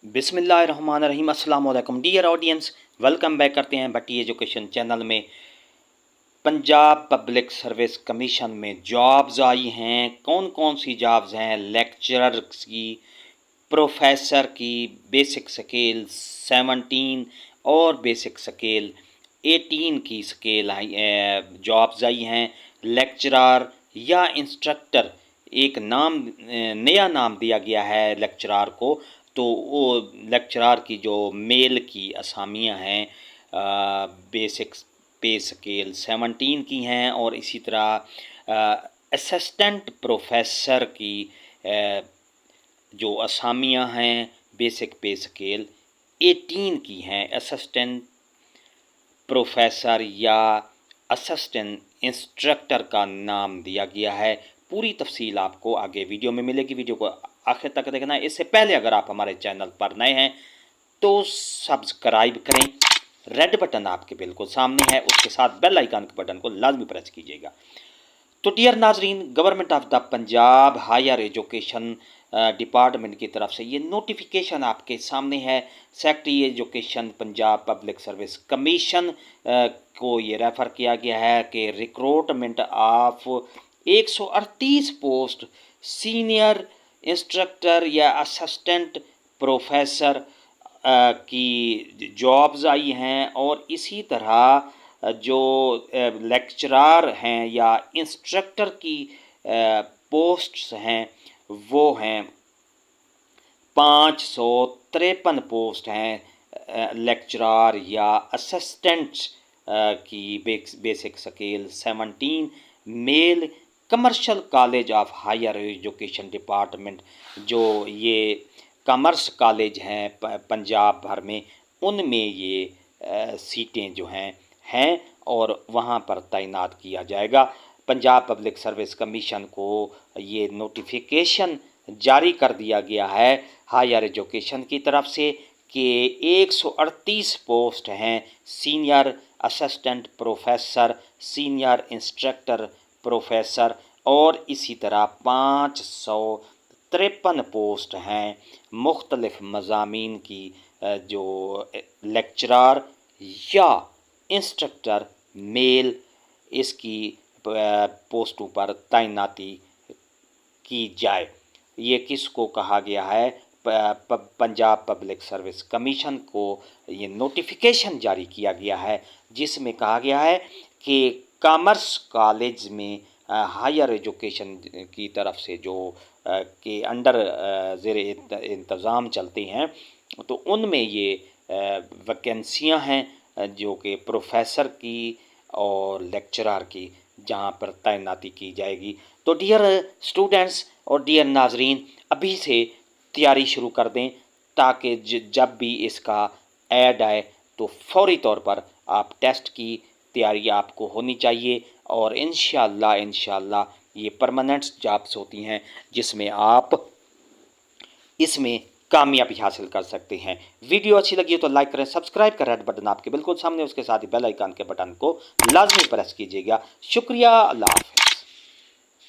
बिस्मिल्लाहिर्रहमानिर्रहीम। अस्सलाम वालेकुम डियर ऑडियंस, वेलकम बैक करते हैं भट्टी एजुकेशन चैनल में। पंजाब पब्लिक सर्विस कमीशन में जॉब्स आई हैं। कौन कौन सी जॉब्स हैं? लेक्चरर की, प्रोफेसर की, बेसिक स्केल 17 और बेसिक स्केल 18 की स्केल आई जॉब्स आई हैं। लेक्चरर या इंस्ट्रक्टर, एक नाम नया नाम दिया गया है लेक्चरर को। तो वो लेक्चरर की जो मेल की असामियाँ हैं बेसिक पे स्केल 17 की हैं, और इसी तरह असिस्टेंट प्रोफेसर की जो असामियाँ हैं बेसिक पे स्केल 18 की हैं। असिस्टेंट प्रोफेसर या असिस्टेंट इंस्ट्रक्टर का नाम दिया गया है। पूरी तफसील आपको आगे वीडियो में मिलेगी, वीडियो को आखिर तक देखना है। इससे पहले अगर आप हमारे चैनल पर नए हैं तो सब्सक्राइब करें। रेड बटन आपके बिल्कुल सामने है, उसके साथ बेल आइकन के बटन को लाजमी प्रेस कीजिएगा। तो डियर नाजरीन, government of the Punjab higher education department की तरफ से ये नोटिफिकेशन आपके सामने है। Secretary education Punjab public service commission को ये रेफ़र किया गया है कि recruitment of 138 post senior instructor या असिस्टेंट प्रोफेसर की जॉब्स आई हैं, और इसी तरह जो लेक्चरर हैं या इंस्ट्रक्टर की पोस्ट्स हैं वो हैं 553 पोस्ट हैं। लेक्चरर या असिस्टेंट्स की basic scale 17 male. Commercial college of higher education department, जो ये कॉमर्स कॉलेज हैं पंजाब भर में, उनमें ये सीटें जो हैं और वहाँ पर तैनात किया जाएगा। पंजाब पब्लिक सर्विस कमीशन को ये नोटिफिकेशन जारी कर दिया गया है हायर एजुकेशन की तरफ से कि 138 पोस्ट हैं senior assistant professor, senior instructor professor, और इसी तरह 553 पोस्ट हैं मुख्तलिफ मज़ामीन की जो लेक्चरर या इंस्ट्रक्टर मेल, इसकी पोस्टों पर तैनाती की जाए। ये किसको कहा गया है? पंजाब पब्लिक सर्विस कमीशन को ये नोटिफिकेशन जारी किया गया है, जिसमें कहा गया है कि कॉमर्स कॉलेज में हायर एजुकेशन की तरफ से जो के अंडर ज़ेर इंतज़ाम चलते हैं, तो उनमें ये वैकेंसियां हैं जो कि प्रोफेसर की और लेक्चरर की, जहां पर तैनाती की जाएगी। तो डियर स्टूडेंट्स और डियर नाजरीन, अभी से तैयारी शुरू कर दें ताकि जब भी इसका ऐड आए तो फौरी तौर पर आप टेस्ट की तैयारी आपको होनी चाहिए, और इंशाअल्लाह ये परमानेंट जॉब्स होती हैं जिसमें आप इसमें कामयाबी हासिल कर सकते हैं। वीडियो अच्छी लगी हो तो लाइक करें, सब्सक्राइब का रेड बटन आपके बिल्कुल सामने, उसके साथ ही बेल आइकन के बटन को लाजमी प्रेस कीजिएगा। शुक्रिया, अल्लाह हाफ़िज़।